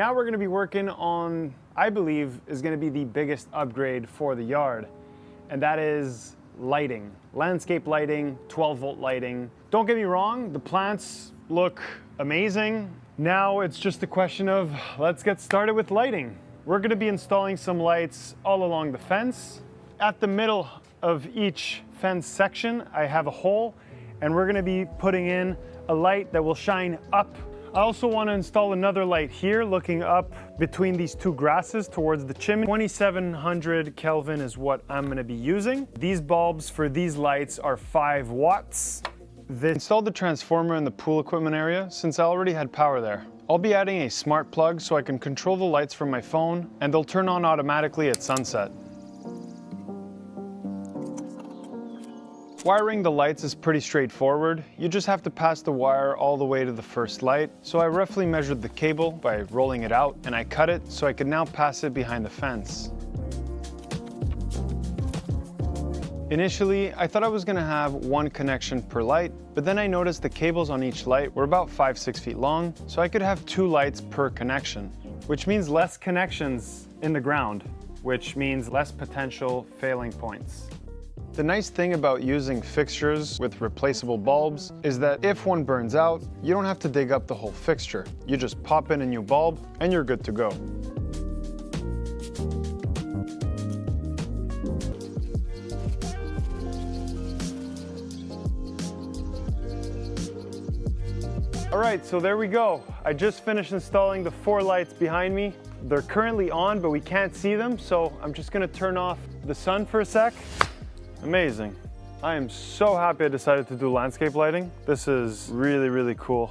Now we're gonna be working on, I believe, is gonna be the biggest upgrade for the yard, and that is lighting. Landscape lighting, 12-volt lighting. Don't get me wrong, the plants look amazing. Now it's just a question of, let's get started with lighting. We're gonna be installing some lights all along the fence. At the middle of each fence section, I have a hole, and we're gonna be putting in a light that will shine up. I also want to install another light here looking up between these two grasses towards the chimney. 2700 Kelvin is what I'm going to be using. These bulbs for these lights are 5 watts. They installed the transformer in the pool equipment area since I already had power there. I'll be adding a smart plug so I can control the lights from my phone, and they'll turn on automatically at sunset. Wiring the lights is pretty straightforward. You just have to pass the wire all the way to the first light. So I roughly measured the cable by rolling it out, and I cut it so I could now pass it behind the fence. Initially, I thought I was gonna have one connection per light, but then I noticed the cables on each light were about 5-6 feet long, so I could have 2 lights per connection, which means less connections in the ground, which means less potential failing points. The nice thing about using fixtures with replaceable bulbs is that if one burns out, you don't have to dig up the whole fixture. You just pop in a new bulb and you're good to go. All right, so there we go. I just finished installing the 4 lights behind me. They're currently on, but we can't see them, so I'm just gonna turn off the sun for a sec. Amazing. I am so happy I decided to do landscape lighting. This is really, really cool.